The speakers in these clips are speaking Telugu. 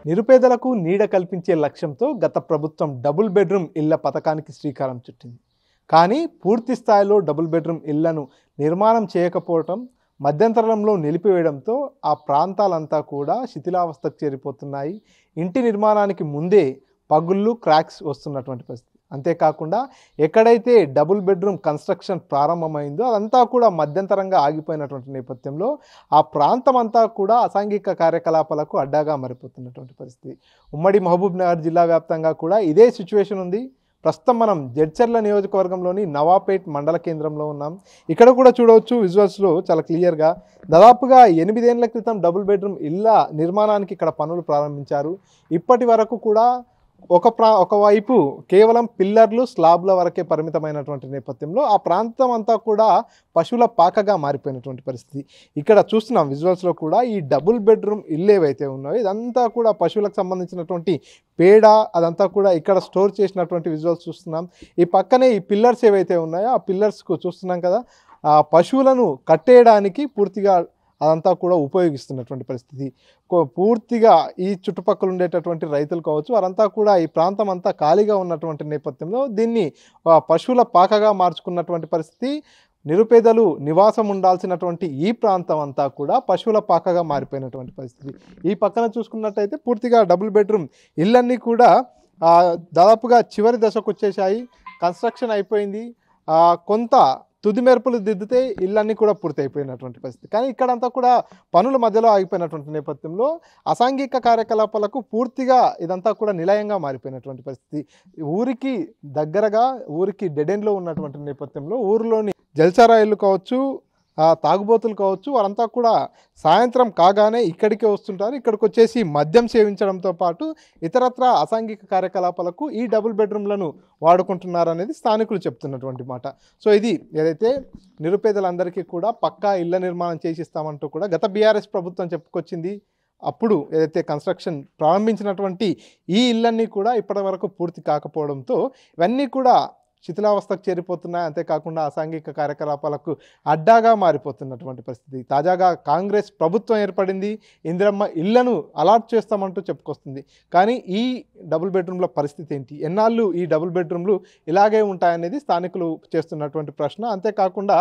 నిరుపేదలకు నీడ కల్పించే లక్ష్యంతో గత ప్రభుత్వం డబుల్ బెడ్రూమ్ ఇళ్ల పథకానికి శ్రీకారం చుట్టింది. కానీ పూర్తి స్థాయిలో డబుల్ బెడ్రూమ్ ఇళ్లను నిర్మాణం చేయకపోవడం, మధ్యంతరంలో నిలిపివేయడంతో ఆ ప్రాంతాలంతా కూడా శిథిలావస్థకు చేరిపోతున్నాయి. ఇంటి నిర్మాణానికి ముందే పగుళ్ళు, క్రాక్స్ వస్తున్నటువంటి పరిస్థితి. అంతేకాకుండా ఎక్కడైతే డబుల్ బెడ్రూమ్ కన్స్ట్రక్షన్ ప్రారంభమైందో అదంతా కూడా మధ్యంతరంగా ఆగిపోయినటువంటి నేపథ్యంలో ఆ ప్రాంతం అంతా కూడా అసాంఘిక కార్యకలాపాలకు అడ్డాగా మారిపోతున్నటువంటి పరిస్థితి. ఉమ్మడి మహబూబ్నగర్ జిల్లా వ్యాప్తంగా కూడా ఇదే సిచ్యువేషన్ ఉంది. ప్రస్తుతం మనం జడ్చర్ల నియోజకవర్గంలోని నవాపేట్ మండల కేంద్రంలో ఉన్నాం. ఇక్కడ కూడా చూడవచ్చు విజువల్స్లో చాలా క్లియర్గా దాదాపుగా 8 ఏళ్ల క్రితం డబుల్ బెడ్రూమ్ ఇళ్ల నిర్మాణానికి ఇక్కడ పనులు ప్రారంభించారు. ఇప్పటి వరకు కూడా ఒకవైపు కేవలం పిల్లర్లు, స్లాబ్ల వరకే పరిమితమైనటువంటి నేపథ్యంలో ఆ ప్రాంతం అంతా కూడా పశువుల పాకగా మారిపోయినటువంటి పరిస్థితి. ఇక్కడ చూస్తున్నాం విజువల్స్లో కూడా ఈ డబుల్ బెడ్రూమ్ ఇల్లు ఏవైతే ఉన్నాయో ఇదంతా కూడా పశువులకు సంబంధించినటువంటి పేడ అదంతా కూడా ఇక్కడ స్టోర్ చేసినటువంటి విజువల్స్ చూస్తున్నాం. ఈ పక్కనే ఈ పిల్లర్స్ ఏవైతే ఉన్నాయో ఆ పిల్లర్స్కు చూస్తున్నాం కదా, ఆ పశువులను కట్టేయడానికి పూర్తిగా అదంతా కూడా ఉపయోగిస్తున్నటువంటి పరిస్థితి. పూర్తిగా ఈ చుట్టుపక్కల ఉండేటటువంటి రైతులు కావచ్చు, వారంతా కూడా ఈ ప్రాంతం అంతా ఖాళీగా ఉన్నటువంటి నేపథ్యంలో దీన్ని పశువుల పాకగా మార్చుకున్నటువంటి పరిస్థితి. నిరుపేదలు నివాసం ఉండాల్సినటువంటి ఈ ప్రాంతం అంతా కూడా పశువుల పాకగా మారిపోయినటువంటి పరిస్థితి. ఈ పక్కన చూసుకున్నట్టయితే పూర్తిగా డబుల్ బెడ్రూమ్ ఇళ్ళన్నీ కూడా దాదాపుగా చివరి దశకు వచ్చేసాయి. కన్స్ట్రక్షన్ అయిపోయింది. కొంత తుది మెరుపులు దిద్దితే ఇళ్ళన్నీ కూడా పూర్తి అయిపోయినటువంటి పరిస్థితి. కానీ ఇక్కడంతా కూడా పనుల మధ్యలో ఆగిపోయినటువంటి నేపథ్యంలో అసాంఘిక కార్యకలాపాలకు పూర్తిగా ఇదంతా కూడా నిలయంగా మారిపోయినటువంటి పరిస్థితి. ఊరికి దగ్గరగా, ఊరికి డెడ్ ఎండ్లో ఉన్నటువంటి నేపథ్యంలో ఊరిలోని జల్సారాయిలు కావచ్చు, తాగుబోతులు కావచ్చు, వారంతా కూడా సాయంత్రం కాగానే ఇక్కడికే వస్తుంటారు. ఇక్కడికి వచ్చేసి మద్యం సేవించడంతో పాటు ఇతరత్ర అసాంఘిక కార్యకలాపాలకు ఈ డబుల్ బెడ్రూమ్లను వాడుకుంటున్నారనేది స్థానికులు చెప్తున్నటువంటి మాట. సో ఇది ఏదైతే నిరుపేదలందరికీ కూడా పక్కా ఇళ్ల నిర్మాణం చేసిస్తామంటూ కూడా గత బీఆర్ఎస్ ప్రభుత్వం చెప్పుకొచ్చింది. అప్పుడు ఏదైతే కన్స్ట్రక్షన్ ప్రారంభించినటువంటి ఈ ఇళ్ళన్నీ కూడా ఇప్పటి వరకు పూర్తి కాకపోవడంతో ఇవన్నీ కూడా శిథిలావస్థకు చేరిపోతున్నాయి. అంతేకాకుండా అసాంఘిక కార్యకలాపాలకు అడ్డాగా మారిపోతున్నటువంటి పరిస్థితి. తాజాగా కాంగ్రెస్ ప్రభుత్వం ఏర్పడింది. ఇందిరమ్మ ఇళ్లను అలాట్ చేస్తామంటూ చెప్పుకొస్తుంది. కానీ ఈ డబుల్ బెడ్రూమ్ల పరిస్థితి ఏంటి? ఎన్నాళ్ళు ఈ డబుల్ బెడ్రూమ్లు ఇలాగే ఉంటాయనేది స్థానికులు చేస్తున్నటువంటి ప్రశ్న. అంతేకాకుండా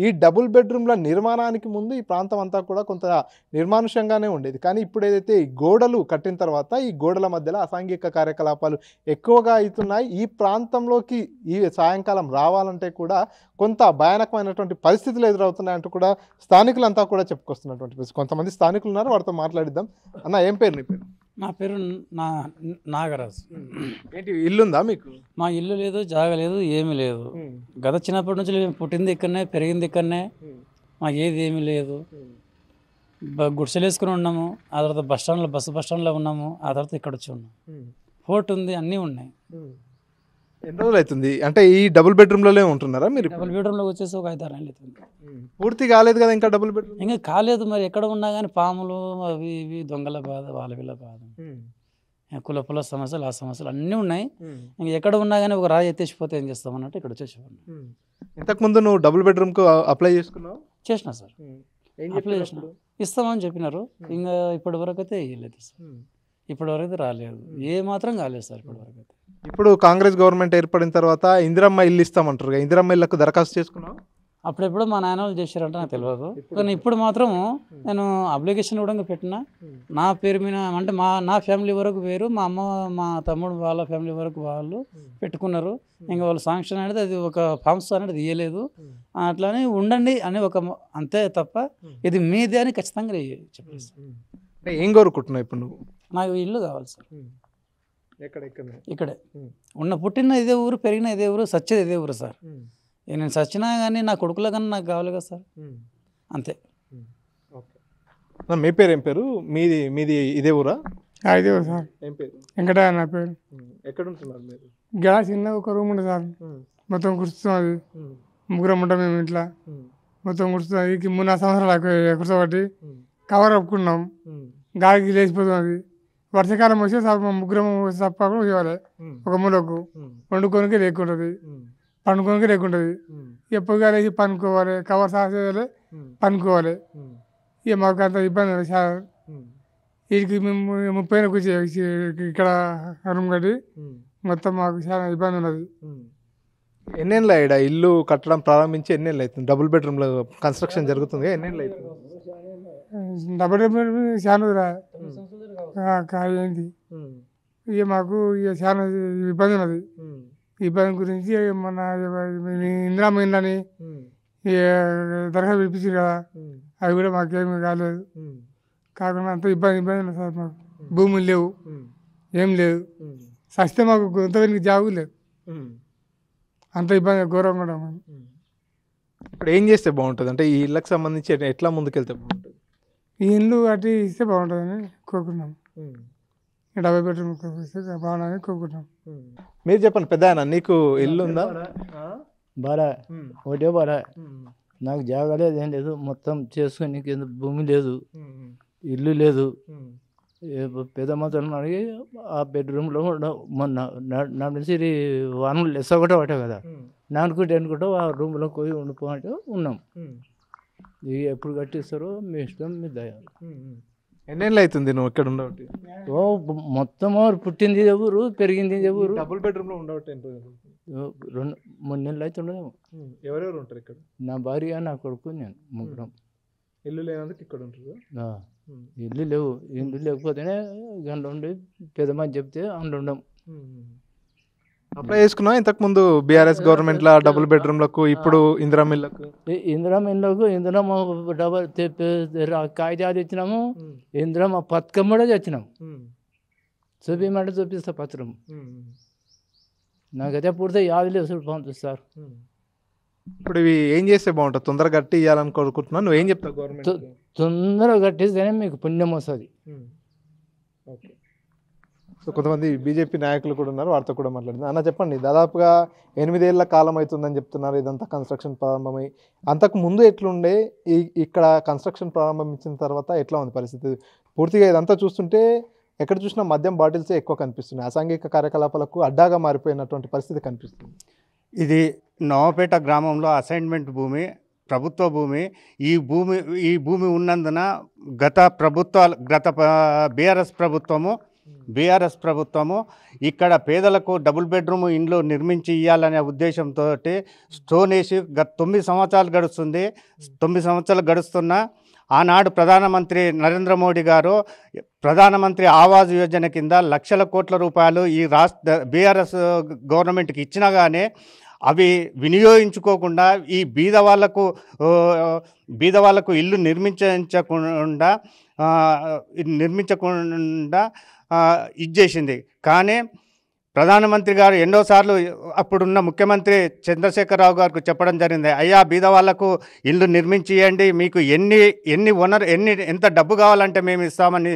ఈ డబుల్ బెడ్రూమ్ల నిర్మాణానికి ముందు ఈ ప్రాంతం అంతా కూడా కొంత నిర్మానుష్యంగానే ఉండేది. కానీ ఇప్పుడు ఏదైతే ఈ గోడలు కట్టిన తర్వాత ఈ గోడల మధ్యలో అసాంఘిక కార్యకలాపాలు ఎక్కువగా అవుతున్నాయి. ఈ ప్రాంతంలోకి ఈ సాయంకాలం రావాలంటే కూడా కొంత భయానకమైనటువంటి పరిస్థితులు ఎదురవుతున్నాయంటూ కూడా స్థానికులంతా కూడా చెప్పుకొస్తున్నటువంటి పరిస్థితి. కొంతమంది స్థానికులు ఉన్నారు, వారితో మాట్లాడిద్దాం. అన్న, ఏం పేరు నీ పేరు? నా పేరు నాగరాజు. ఏంటి ఇల్లుందా మీకు? మా ఇల్లు లేదు, జాగ లేదు, ఏమీ లేదు. గత చిన్నప్పటి నుంచి మేము పుట్టింది ఇక్కడనే, పెరిగింది ఇక్కడనే. మాకు ఏది ఏమీ లేదు. గుడిసెలు వేసుకుని ఉన్నాము. ఆ తర్వాత బస్ స్టాండ్లో ఉన్నాము. ఆ తర్వాత ఇక్కడ వచ్చి ఉన్నాము. ఫోర్ట్ ఉంది, అన్నీ ఉన్నాయి. ఎన్ని రోజులు అవుతుంది అంటే ఈ డబుల్ బెడ్రూమ్లోనే ఉంటున్నారా మీరు? డబుల్ బెడ్రూమ్లోకి వచ్చేసి ఒక 5-6 ఏళ్ళు అవుతుంది. పూర్తి కాలేదు కదా ఇంకా డబుల్ బెడ్రూమ్? ఇంకా కాలేదు. మరి ఎక్కడ ఉన్నా కానీ పాములు, అవి ఇవి, దొంగల బాధ, వాళ్ళ వీళ్ళ బాధ, కుల సమస్యలు, ఆ సమస్యలు అన్నీ ఉన్నాయి. ఇంకా ఎక్కడ ఉన్నా కానీ ఒక రాయి ఎత్తేసిపోతే ఏం చేస్తామన్నట్టు ఇక్కడ వచ్చేసి. ఇంతకుముందు నువ్వు డబుల్ బెడ్రూమ్కు అప్లై చేసుకున్నావు? చేసిన సార్, అప్లై చేసిన, ఇస్తామని చెప్పినారు. ఇంకా ఇప్పటి వరకు అయితే ఇవ్వలేదు సార్. ఇప్పటి వరకు అయితే రాలేదు, ఏ మాత్రం కాలేదు సార్ ఇప్పటి వరకు అయితే. ఇప్పుడు కాంగ్రెస్ గవర్నమెంట్ ఏర్పడిన తర్వాత ఇందిరమ్మ ఇల్లు ఇస్తామంటారు. ఇందిరమ్మ ఇళ్లకు దరఖాస్తు చేసుకున్నావు? అప్పుడెప్పుడు మా నాన్న వాళ్ళు చేశారంటే నాకు తెలియదు. కానీ ఇప్పుడు మాత్రం నేను అప్లికేషన్ కూడా పెట్టినా. నా పేరు మీద అంటే నా ఫ్యామిలీ వరకు వేరు, మా అమ్మ, మా తమ్ముడు వాళ్ళ ఫ్యామిలీ వరకు వాళ్ళు పెట్టుకున్నారు. ఇంకా వాళ్ళు శాంక్షన్ అనేది అది ఒక ఫామ్స్ అనేది ఇవ్వలేదు. అట్లానే ఉండండి అని ఒక అంతే తప్ప ఇది మీదే అని ఖచ్చితంగా చెప్పేసి. ఏం కోరుకుంటున్నావు ఇప్పుడు నువ్వు? నాకు ఇల్లు కావాలి సార్. ఇక్కడే ఉన్న, పుట్టిన ఇదే ఊరు, పెరిగిన ఇదే ఊరు, సచ్చేది ఇదే ఊరు సార్. నేను సచ్చినా కానీ నా కొడుకుల కన్నా నాకు కావాలి కదా సార్, అంతే. మీ పేరు ఏం పేరు? మీది ఇదే ఊరా? ఇదే ఊరు సార్. ఏం పేరు? వెంకట నా పేరు. ఎక్కడ ఉంటున్నారు మీరు? గ్యాస్ చిన్న ఒక రూమ్ ఉంటుంది సార్, మొత్తం కూర్చున్నది. ముగ్గురం ఉంటాం మేము ఇంట్లో, మొత్తం కూర్చున్నది. 3-4 సంవత్సరాలు కూర్చోబట్టి కవర్ కప్పుకున్నాం. గాలికి లేచిపోతున్నది. వర్షాకాలం వస్తే ముగ్గురం తప్పకుండా ఇవ్వాలి. ఒక మూలకు వండుకోనికి లేకుంటుంది, పండుకోనికి లేకుంటుంది. ఎప్పుడుగా లేచి పనుకోవాలి, కవర్ సాసేయాలి, పనుకోవాలి. ఇక మాకు అంత ఇబ్బంది సార్. వీటికి మేము 30 కూర్చి ఇక్కడ రూమ్ కట్టి మొత్తం మాకు చాలా ఇబ్బంది ఉన్నది. ఎన్నేళ్ళు ఈడ ఇల్లు కట్టడం ప్రారంభించి ఎన్నేళ్ళు అవుతుంది? డబుల్ బెడ్రూమ్లో కన్స్ట్రక్షన్ జరుగుతుంది, ఎన్నేళ్ళు అవుతుంది? డబల్ చాలా ఏంటి ఇక మాకు ఇక చాలా ఇబ్బంది ఉన్నది. ఇబ్బంది గురించి మన ఇందిరామ్మ ఇండ్లని దరఖాస్తు పిలిపించారు కదా, అవి కూడా మాకేమీ కాలేదు. కాకుండా అంత ఇబ్బంది ఉన్నది సార్. మాకు భూములు లేవు, ఏం లేదు. సస్తే మాకు కొంత జాగు లేదు, అంత ఇబ్బంది ఘోరంగా కూడా. ఇప్పుడు ఏం చేస్తే బాగుంటుంది అంటే ఈ ఇళ్ళకి సంబంధించి ఎట్లా ముందుకెళ్తే బాగుంటుంది? ఈ ఇల్లు అటు ఇస్తే బాగుంటుందని కోరుకున్నాం. 70 బెడ్రూమ్ ఇస్తే బాగుంటుందని కోరుకుంటున్నాం. మీరు చెప్పండి పెద్ద ఆయన, నీకు ఇల్లు ఉందా? బాగా ఒకటే బాగా నాకు జాగా లేదు, ఏం లేదు. మొత్తం చేసుకుని భూమి లేదు, ఇల్లు లేదు. పెద్ద మొత్తం అడిగి ఆ బెడ్రూమ్లో మొన్న నడిచి వానలు లెస్ ఒకటే ఒకటే కదా, నానుకుంటే ఆ రూమ్లో పోయి ఉండిపోమంటే ఉన్నాం. ఇక ఎప్పుడు కట్టిస్తారో మీ ఇష్టం, మీ దయ. ఎన్నేళ్ళు అవుతుంది నువ్వు ఇక్కడ ఉండబట్టి? ఓ మొత్తం పుట్టింది ఎవరు, పెరిగింది ఎవరు. డబుల్ బెడ్రూమ్లో ఉండబట్టి 2-3 నెలలు అవుతుండదేమో. ఎవరెవరు ఉంటారు ఇక్కడ? నా భార్య, నా కొడుకు, నేను ముగ్గురం. ఇల్లు లేనందుకు ఇక్కడ ఉంటారు? ఇల్లు లేవు. ఇల్లు లేకపోతేనే గంట ఉండి పెద్దమని చెప్తే అందులో ఉండం. అప్లై చేసుకున్నా ఇంతకు ముందు బీఆర్ఎస్ గవర్నమెంట్ లా డబుల్ బెడ్రూమ్లకు, ఇప్పుడు ఇందిరమ్మ ఇళ్ళకు? ఇందిరమ్మ ఇళ్ళకు ఇందిరమ్మ డబల్ కాగితాలు ఇచ్చినాము, ఇందిరమ్మ పథకం కూడా తెచ్చినాము. చూపించమంటే చూపిస్తా పత్రం. నాకైతే పూర్తి యాది లేదు పంపిస్తారు. ఇప్పుడు ఇవి ఏం చేస్తే బాగుంటుంది? తొందరగా కట్టి ఇవ్వాలని కోరుకుంటున్నా, నువ్వు ఏం చెప్తావు గవర్నమెంట్? తొందరగా కట్టిస్తేనే మీకు పుణ్యం వస్తుంది. ఓకే. సో కొంతమంది బీజేపీ నాయకులు కూడా ఉన్నారు, వారితో కూడా మాట్లాడింది. అన్న చెప్పండి, దాదాపుగా 8 ఏళ్ల కాలం అవుతుందని చెప్తున్నారు ఇదంతా కన్స్ట్రక్షన్ ప్రారంభమై. అంతకు ముందు ఎట్లుండే, ఇక్కడ కన్స్ట్రక్షన్ ప్రారంభించిన తర్వాత ఎట్లా ఉంది పరిస్థితి? పూర్తిగా ఇదంతా చూస్తుంటే ఎక్కడ చూసినా మద్యం బాటిల్సే ఎక్కువ కనిపిస్తున్నాయి. అసాంఘిక కార్యకలాపాలకు అడ్డాగా మారిపోయినటువంటి పరిస్థితి కనిపిస్తుంది. ఇది నవాపేట గ్రామంలో అసైన్మెంట్ భూమి, ప్రభుత్వ భూమి. ఈ భూమి ఉన్నందున గత బీఆర్ఎస్ ప్రభుత్వము ఇక్కడ పేదలకు డబుల్ బెడ్రూమ్ ఇండ్లు నిర్మించి ఇవ్వాలనే ఉద్దేశంతో స్టోన్ వేసి గత 9 సంవత్సరాలు గడుస్తుంది. 9 సంవత్సరాలు గడుస్తున్నా ఆనాడు ప్రధానమంత్రి నరేంద్ర మోడీ గారు ప్రధానమంత్రి ఆవాస్ యోజన కింద లక్షల కోట్ల రూపాయలు ఈ బీఆర్ఎస్ గవర్నమెంట్కి ఇచ్చినా కానీ అవి వినియోగించుకోకుండా ఈ బీద వాళ్ళకు ఇల్లు నిర్మించకుండా ఇచ్చేసింది. కానీ ప్రధానమంత్రి గారు ఎన్నోసార్లు అప్పుడున్న ముఖ్యమంత్రి చంద్రశేఖరరావు గారికి చెప్పడం జరిగింది, అయ్యా బీద వాళ్లకు ఇల్లు నిర్మించియండి, మీకు ఎంత డబ్బు కావాలంటే మేము ఇస్తామని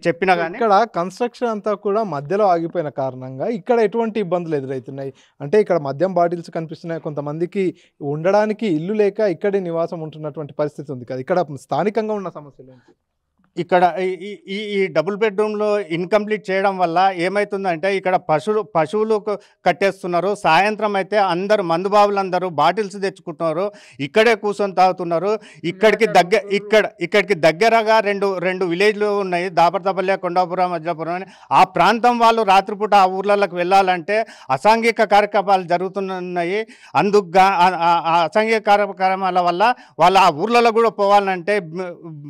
చెప్పినా కానీ ఇక్కడ కన్స్ట్రక్షన్ అంతా కూడా మధ్యలో ఆగిపోయిన కారణంగా ఇక్కడ ఎటువంటి ఇబ్బందులు ఎదురవుతున్నాయి అంటే ఇక్కడ మద్యం బాటిల్స్ కనిపిస్తున్నాయి, కొంతమందికి ఉండడానికి ఇల్లు లేక ఇక్కడే నివాసం ఉంటున్నటువంటి పరిస్థితి ఉంది కదా. ఇక్కడ స్థానికంగా ఉన్న సమస్యలు ఏంటి? ఇక్కడ ఈ డబుల్ బెడ్రూమ్లో ఇన్కంప్లీట్ చేయడం వల్ల ఏమవుతుందంటే ఇక్కడ పశువులు కట్టేస్తున్నారు. సాయంత్రం అయితే అందరూ మందుబాబులందరూ బాటిల్స్ తెచ్చుకుంటున్నారు, ఇక్కడే కూర్చొని తాగుతున్నారు. ఇక్కడికి దగ్గరగా రెండు విలేజ్లు ఉన్నాయి, దాపర్తపల్లె, కొండాపురం, మధ్యపురం అని. ఆ ప్రాంతం వాళ్ళు రాత్రిపూట ఆ ఊర్లలోకి వెళ్ళాలంటే అసాంఘిక కార్యక్రమాలు జరుగుతున్నాయి. ఆ అసాంఘిక కార్యక్రమాల వల్ల వాళ్ళు ఆ ఊర్లలో కూడా పోవాలంటే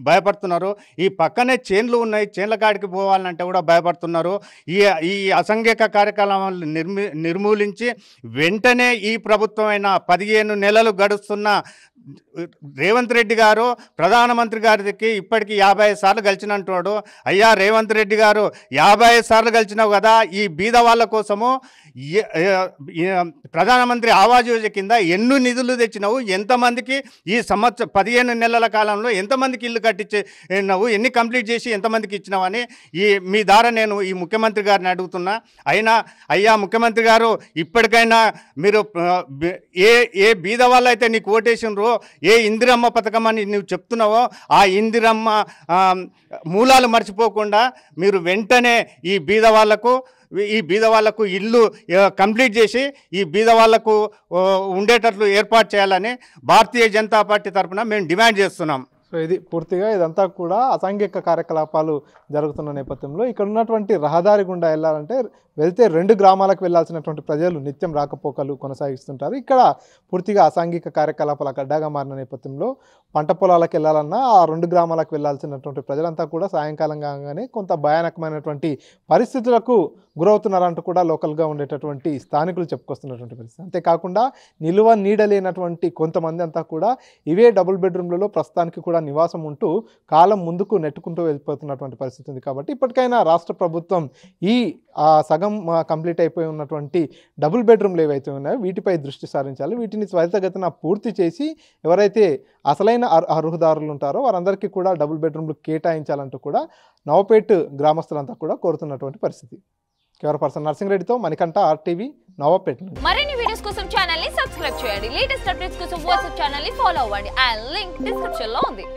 భయపడుతున్నారు. ఈ పక్కనే చేన్లు ఉన్నాయి, చేన్ల కాడికి పోవాలంటే కూడా భయపడుతున్నారు. ఈ అసాంఘిక కార్యక్రమాలు నిర్మూలించి వెంటనే ఈ ప్రభుత్వమైన 15 నెలలు గడుస్తున్న రేవంత్ రెడ్డి గారు ప్రధానమంత్రి గారికి ఇప్పటికీ 55 సార్లు కలిసినంటున్నాడు. అయ్యా రేవంత్ రెడ్డి గారు 55 సార్లు కలిసినావు కదా, ఈ బీద వాళ్ళ కోసము ప్రధానమంత్రి ఆవాస్ యోజన కింద ఎన్ని నిధులు తెచ్చినావు, ఎంతమందికి ఈ 15 నెలల కాలంలో ఎంతమందికి ఇల్లు కట్టించినావు, ఎన్ని కంప్లీట్ చేసి ఎంతమందికి ఇచ్చినావని మీ ద్వారా నేను ఈ ముఖ్యమంత్రి గారిని అడుగుతున్నా. అయ్యా ముఖ్యమంత్రి గారు, ఇప్పటికైనా మీరు ఏ బీద వాళ్ళు అయితే నీకు ఓటేసినరో, ఏ ఇందిరమ్మ పథకం అని నువ్వు చెప్తున్నావో ఆ ఇందిరమ్మ మూలాలు మర్చిపోకుండా మీరు వెంటనే ఈ బీద వాళ్లకు ఇల్లు కంప్లీట్ చేసి ఈ బీద వాళ్లకు ఉండేటట్లు ఏర్పాటు చేయాలని భారతీయ జనతా పార్టీ తరఫున మేము డిమాండ్ చేస్తున్నాం. సో ఇది పూర్తిగా ఇదంతా కూడా అసాంఘిక కార్యకలాపాలు జరుగుతున్న నేపథ్యంలో ఇక్కడ ఉన్నటువంటి రహదారి గుండా వెళ్ళాలంటే వెళ్తే 2 గ్రామాలకు వెళ్ళాల్సినటువంటి ప్రజలు నిత్యం రాకపోకలు కొనసాగిస్తుంటారు. ఇక్కడ పూర్తిగా అసాంఘిక కార్యకలాపాలకు అడ్డాగా మారిన నేపథ్యంలో పంట పొలాలకు వెళ్ళాలన్నా ఆ 2 గ్రామాలకు వెళ్ళాల్సినటువంటి ప్రజలంతా కూడా సాయంకాలం కాగానే కొంత భయానకమైనటువంటి పరిస్థితులకు గురవుతున్నారంటూ కూడా లోకల్గా ఉండేటటువంటి స్థానికులు చెప్పుకొస్తున్నటువంటి పరిస్థితి. అంతేకాకుండా నిలువ నీడలేనటువంటి కొంతమంది అంతా కూడా ఇవే డబుల్ బెడ్రూమ్లలో ప్రస్తుతానికి కూడా నివాసం ఉంటూ కాలం ముందుకు నెట్టుకుంటూ వెళ్ళిపోతున్నటువంటి పరిస్థితి ఉంది. కాబట్టి ఇప్పటికైనా రాష్ట్ర ప్రభుత్వం ఈ సగం కంప్లీట్ అయిపోయి ఉన్నటువంటి డబుల్ బెడ్రూమ్లు ఏవైతే ఉన్నాయో వీటిపై దృష్టి సారించాలి. వీటిని త్వరితగతిన పూర్తి చేసి ఎవరైతే అసలైన అర్హుదారులు ఉంటారో వారందరికీ కూడా డబుల్ బెడ్రూమ్లు కేటాయించాలంటూ కూడా నవపేట్ గ్రామస్తులంతా కూడా కోరుతున్నటువంటి పరిస్థితి. కెమెరా పర్సన్ నర్సింగ్ రెడ్డితో మణికంఠ, RTV, నవాపేట్. మరిన్ని వీడియోస్ కోసం ఛానల్ ని సబ్స్క్రైబ్ చేయండి. లేటెస్ట్ అప్డేట్స్ కోసం వాట్సాప్ ఛానల్ ని ఫాలో అవ్వండి. ఆ లింక్ డిస్క్రిప్షన్ లో ఉంది.